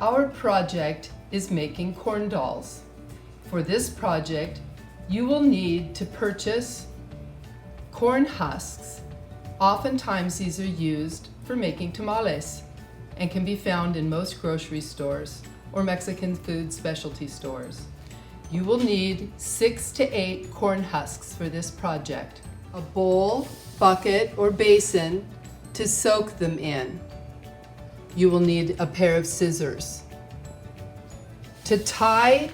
Our project is making corn dolls. For this project, you will need to purchase corn husks. Oftentimes these are used for making tamales and can be found in most grocery stores or Mexican food specialty stores. You will need 6 to 8 corn husks for this project. A bowl, bucket, or basin to soak them in. You will need a pair of scissors. To tie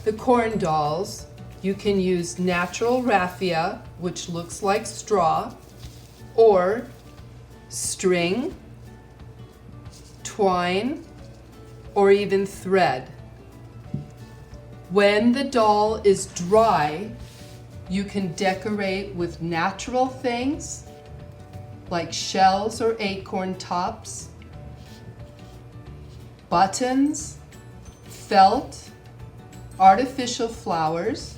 the corn dolls, you can use natural raffia, which looks like straw, or string, twine, or even thread. When the doll is dry, you can decorate with natural things like shells or acorn tops, buttons, felt, artificial flowers,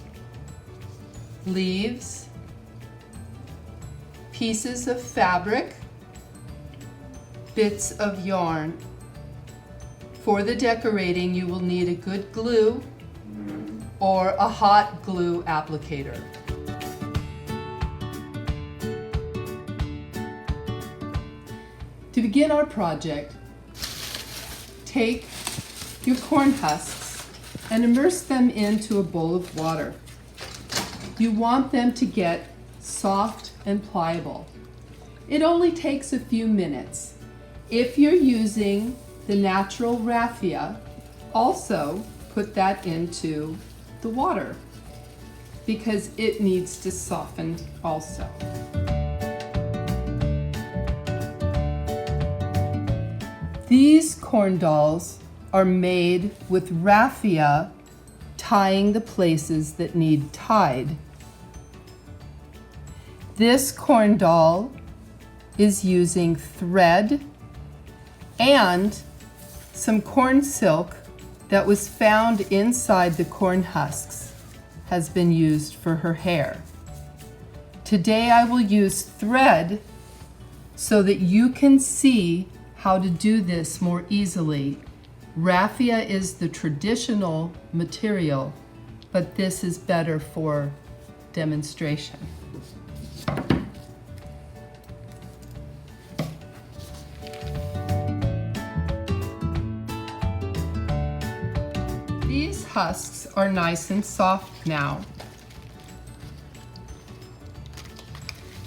leaves, pieces of fabric, bits of yarn. For the decorating, you will need a good glue or a hot glue applicator. To begin our project, take your corn husks and immerse them into a bowl of water. You want them to get soft and pliable. It only takes a few minutes. If you're using the natural raffia, also put that into the water because it needs to soften also. These corn dolls are made with raffia tying the places that need tied. This corn doll is using thread and some corn silk that was found inside the corn husks has been used for her hair. Today I will use thread so that you can see how to do this more easily. Raffia is the traditional material, but this is better for demonstration. These husks are nice and soft now.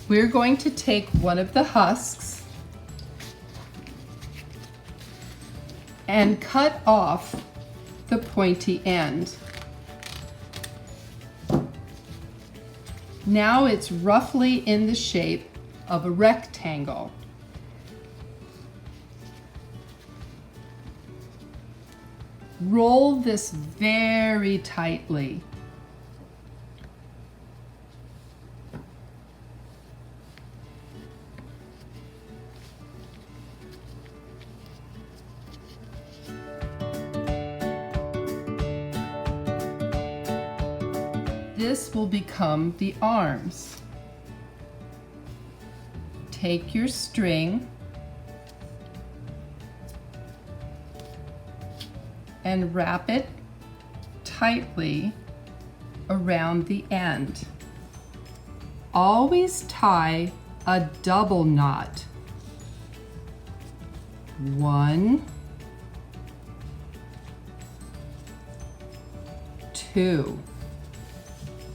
We're going to take one of the husks and cut off the pointy end. Now it's roughly in the shape of a rectangle. Roll this very tightly. This will become the arms. Take your string and wrap it tightly around the end. Always tie a double knot. 1, 2.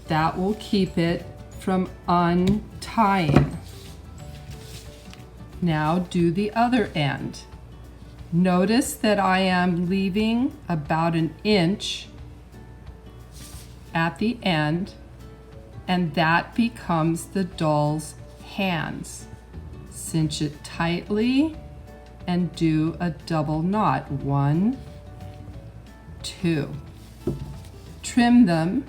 That will keep it from untying. Now do the other end. Notice that I am leaving about an inch at the end, and that becomes the doll's hands. Cinch it tightly and do a double knot. 1, 2. Trim them,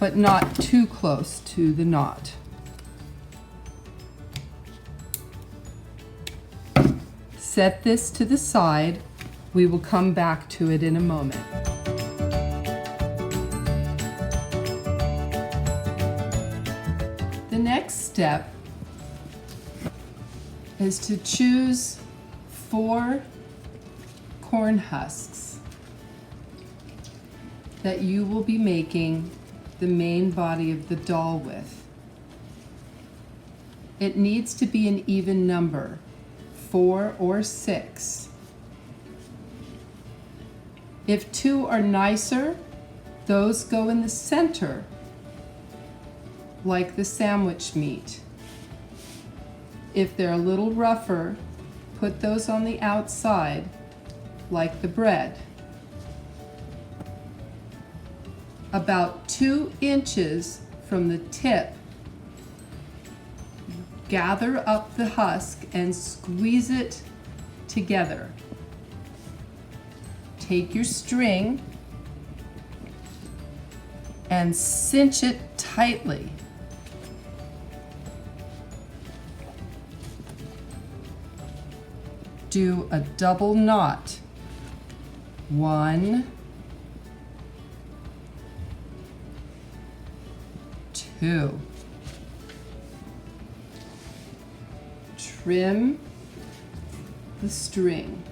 but not too close to the knot. Set this to the side. We will come back to it in a moment. The next step is to choose 4 corn husks that you will be making the main body of the doll with. It needs to be an even number, 4 or 6. If 2 are nicer, those go in the center, like the sandwich meat. If they're a little rougher, put those on the outside, like the bread. About 2 inches from the tip, gather up the husk and squeeze it together. Take your string and cinch it tightly. Do a double knot. 1, 2. Trim the string.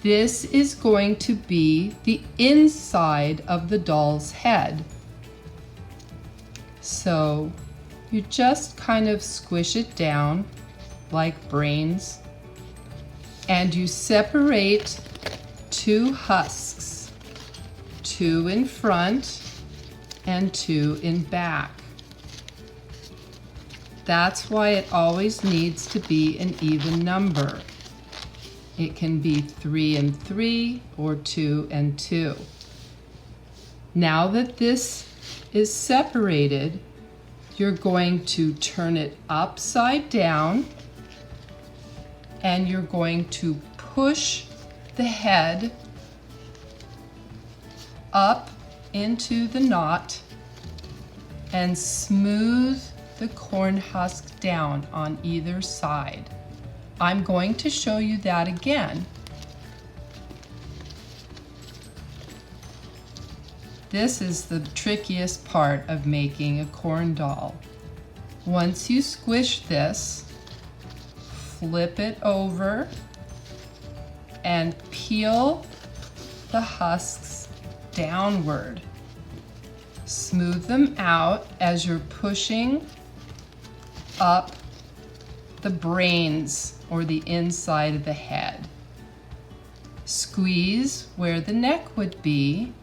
This is going to be the inside of the doll's head. So you just kind of squish it down like brains, and you separate 2 husks, 2 in front and 2 in back. That's why it always needs to be an even number. It can be 3 and 3 or 2 and 2. Now that this is separated, you're going to turn it upside down and you're going to push the head up into the knot and smooth the corn husk down on either side. I'm going to show you that again. This is the trickiest part of making a corn doll. Once you squish this, flip it over and peel the husks downward. Smooth them out as you're pushing up the brains or the inside of the head. Squeeze where the neck would be.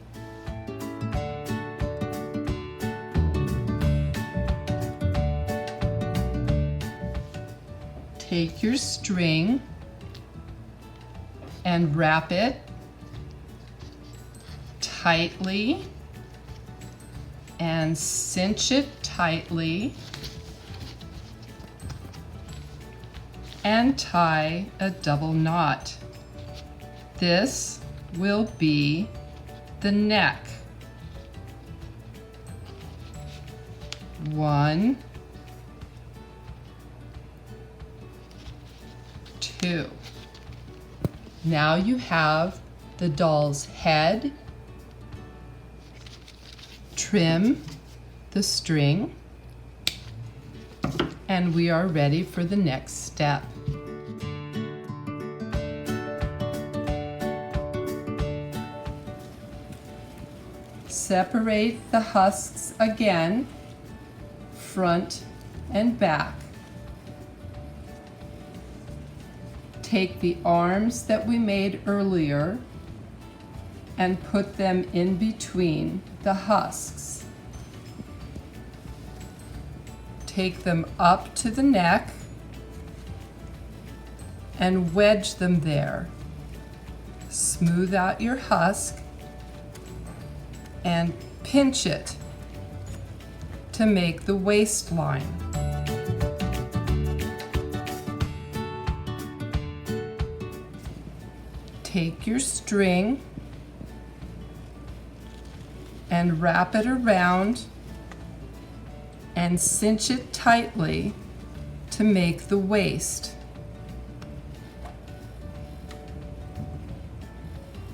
Take your string and wrap it tightly and cinch it tightly and tie a double knot. This will be the neck. 1, 2. Now you have the doll's head. Trim the string, and we are ready for the next step. Separate the husks again, front and back. Take the arms that we made earlier and put them in between the husks. Take them up to the neck and wedge them there. Smooth out your husk and pinch it to make the waistline. Take your string and wrap it around and cinch it tightly to make the waist.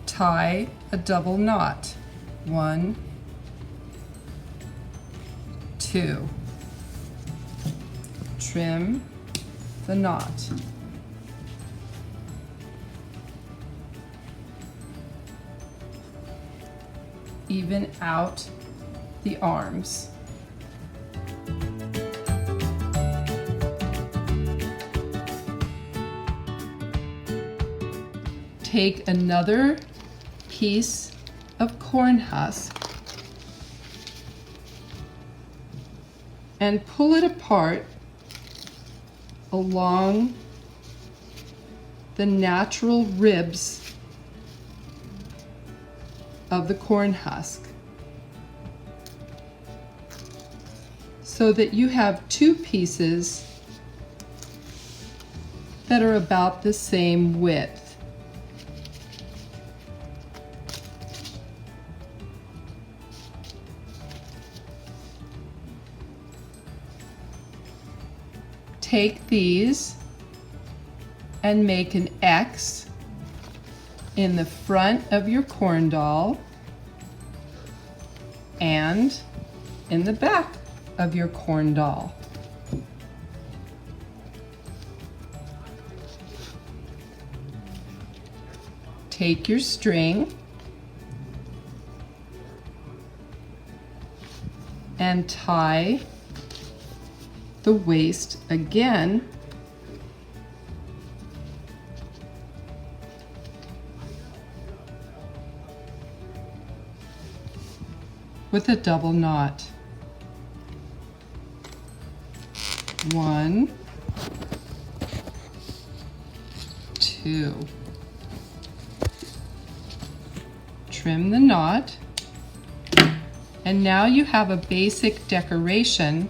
Tie a double knot. 1, 2. Trim the knot. Even out the arms. Take another piece of corn husk and pull it apart along the natural ribs of the corn husk so that you have two pieces that are about the same width. Take these and make an X in the front of your corn doll and in the back of your corn doll. Take your string and tie the waist again with a double knot. 1, 2. Trim the knot, and now you have a basic decoration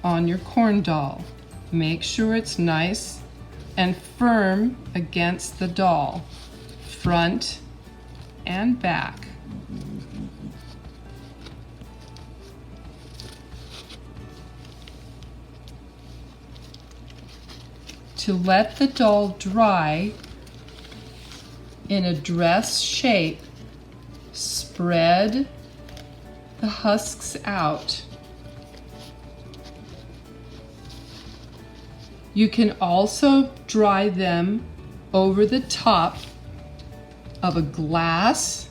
on your corn doll. Make sure it's nice and firm against the doll, front and back. To let the doll dry in a dress shape, spread the husks out. You can also dry them over the top of a glass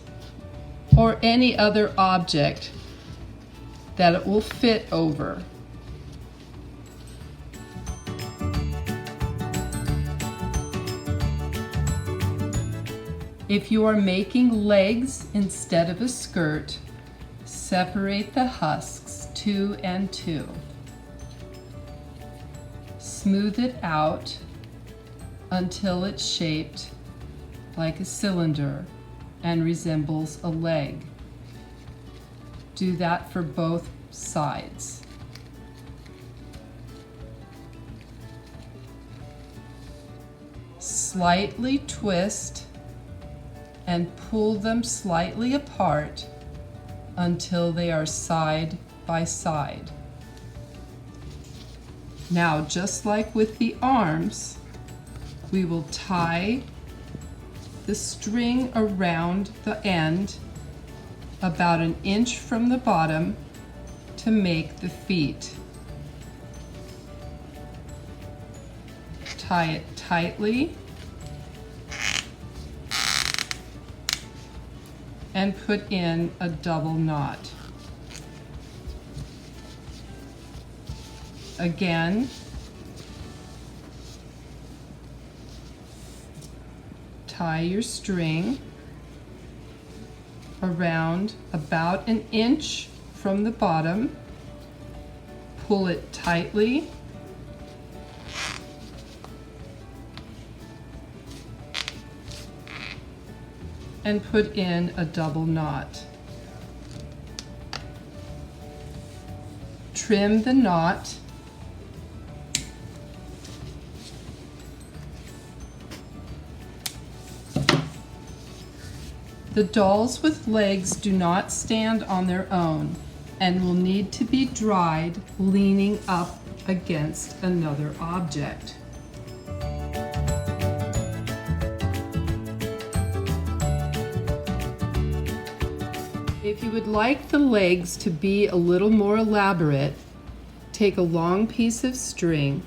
or any other object that it will fit over. If you are making legs instead of a skirt, separate the husks 2 and 2. Smooth it out until it's shaped like a cylinder and resembles a leg. Do that for both sides. Slightly twist and pull them slightly apart until they are side by side. Now, just like with the arms, we will tie the string around the end about 1 inch from the bottom to make the feet. Tie it tightly and put in a double knot. Again, tie your string around about 1 inch from the bottom, pull it tightly, and put in a double knot. Trim the knot The dolls with legs do not stand on their own and will need to be dried leaning up against another object. If you would like the legs to be a little more elaborate, take a long piece of string,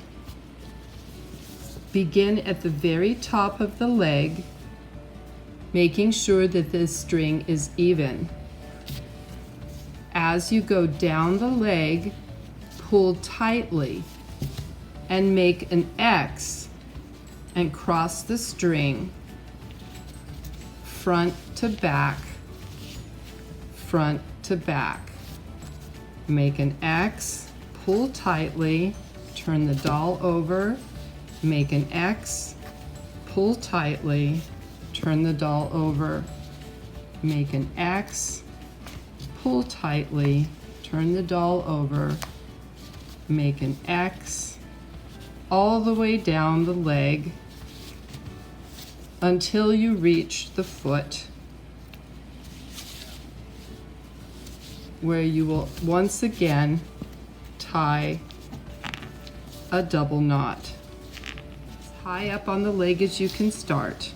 begin at the very top of the leg, making sure that this string is even. As you go down the leg, pull tightly and make an X and cross the string front to back, front to back. Make an X, pull tightly, turn the doll over, make an X, pull tightly, turn the doll over, make an X, pull tightly, turn the doll over, make an X, all the way down the leg until you reach the foot, where you will once again tie a double knot. As high up on the leg as you can start.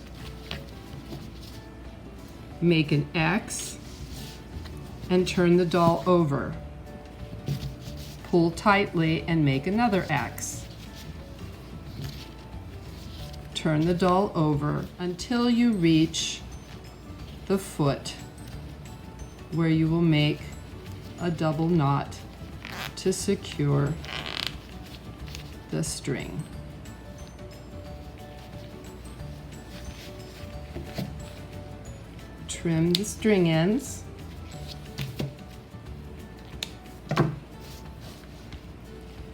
Make an X and turn the doll over. Pull tightly and make another X. Turn the doll over until you reach the foot, where you will make a double knot to secure the string. Trim the string ends.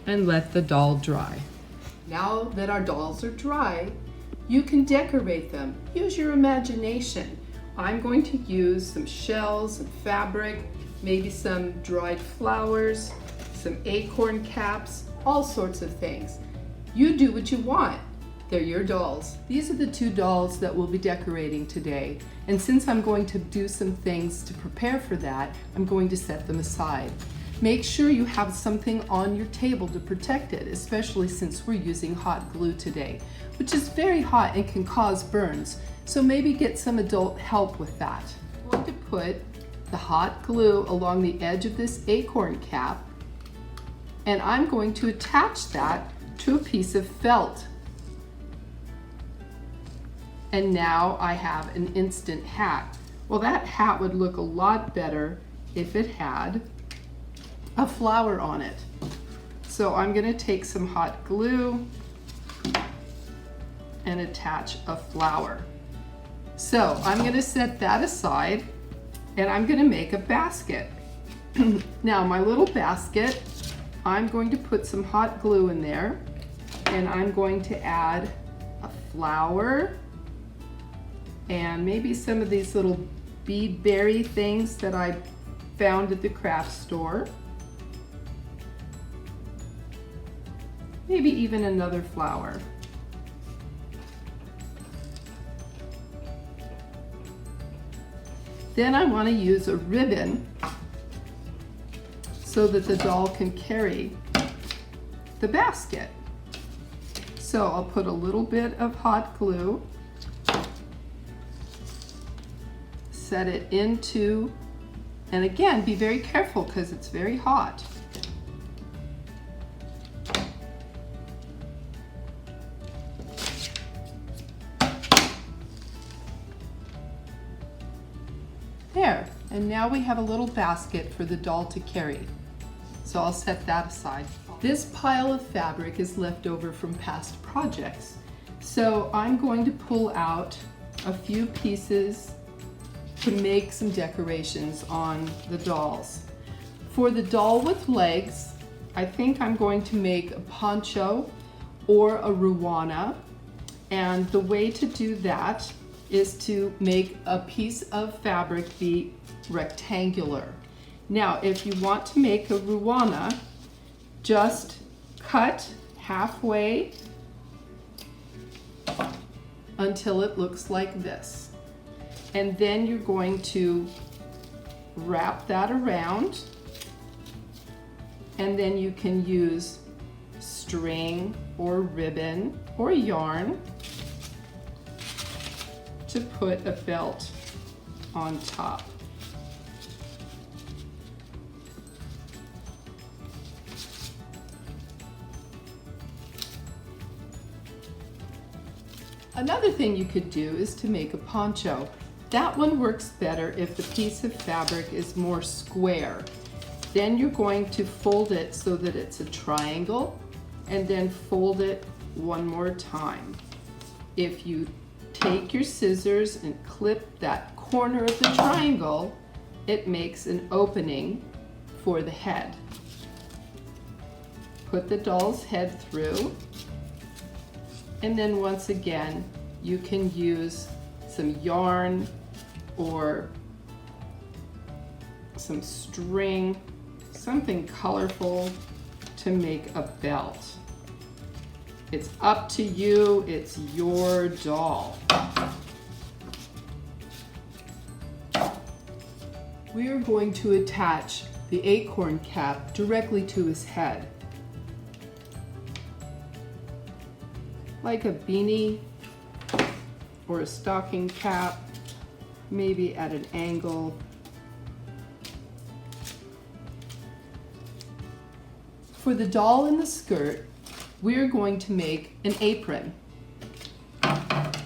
And let the doll dry. Now that our dolls are dry, you can decorate them. Use your imagination. I'm going to use some shells and fabric, maybe some dried flowers, some acorn caps, all sorts of things. You do what you want. They're your dolls. These are the two dolls that we'll be decorating today. And since I'm going to do some things to prepare for that, I'm going to set them aside. Make sure you have something on your table to protect it, especially since we're using hot glue today, which is very hot and can cause burns. So maybe get some adult help with that. I'm going to put the hot glue along the edge of this acorn cap, and I'm going to attach that to a piece of felt. And now I have an instant hat. Well, that hat would look a lot better if it had a flower on it. So I'm going to take some hot glue and attach a flower. So I'm going to set that aside, and I'm going to make a basket. Now my little basket, I'm going to put some hot glue in there, and I'm going to add a flower and maybe some of these little bead berry things that I found at the craft store. Maybe even another flower. Then I want to use a ribbon so that the doll can carry the basket. So I'll put a little bit of hot glue, set it into, and again, be very careful because it's very hot. There, and now we have a little basket for the doll to carry. So I'll set that aside. This pile of fabric is left over from past projects. So I'm going to pull out a few pieces to make some decorations on the dolls. For the doll with legs, I think I'm going to make a poncho or a ruana. And the way to do that is to make a piece of fabric be rectangular. Now, if you want to make a ruana, just cut halfway until it looks like this. And then you're going to wrap that around, and then you can use string or ribbon or yarn to put a belt on top. Another thing you could do is to make a poncho. That one works better if the piece of fabric is more square. Then you're going to fold it so that it's a triangle, and then fold it one more time. If you take your scissors and clip that corner of the triangle, it makes an opening for the head. Put the doll's head through, and then once again, you can use some yarn or some string, something colorful to make a belt. It's up to you, it's your doll. We are going to attach the acorn cap directly to his head, like a beanie or a stocking cap, maybe at an angle. For the doll and the skirt, we're going to make an apron.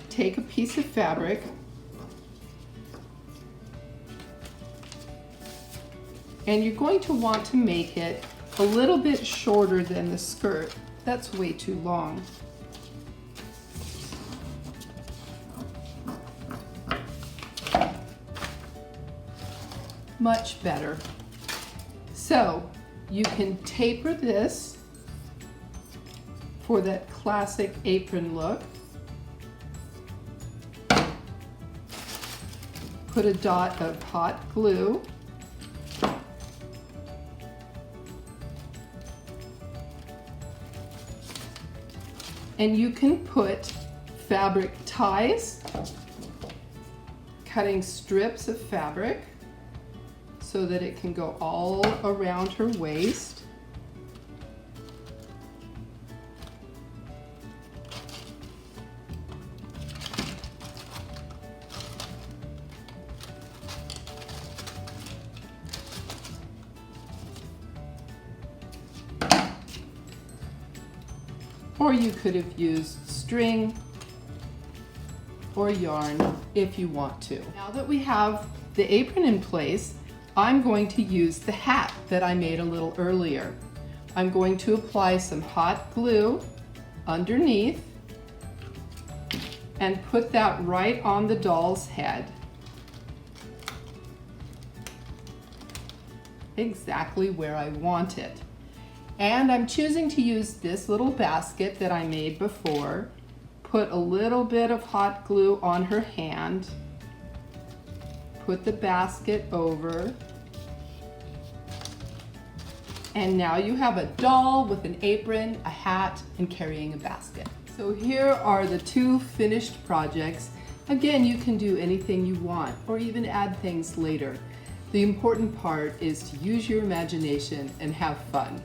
Take a piece of fabric and you're going to want to make it a little bit shorter than the skirt. That's way too long. Much better. So you can taper this for that classic apron look. Put a dot of hot glue. And you can put fabric ties, cutting strips of fabric so that it can go all around her waist. Or you could have used string or yarn if you want to. Now that we have the apron in place, I'm going to use the hat that I made a little earlier. I'm going to apply some hot glue underneath and put that right on the doll's head. Exactly where I want it. And I'm choosing to use this little basket that I made before. Put a little bit of hot glue on her hand. Put the basket over. And now you have a doll with an apron, a hat, and carrying a basket. So here are the two finished projects. Again, you can do anything you want or even add things later. The important part is to use your imagination and have fun.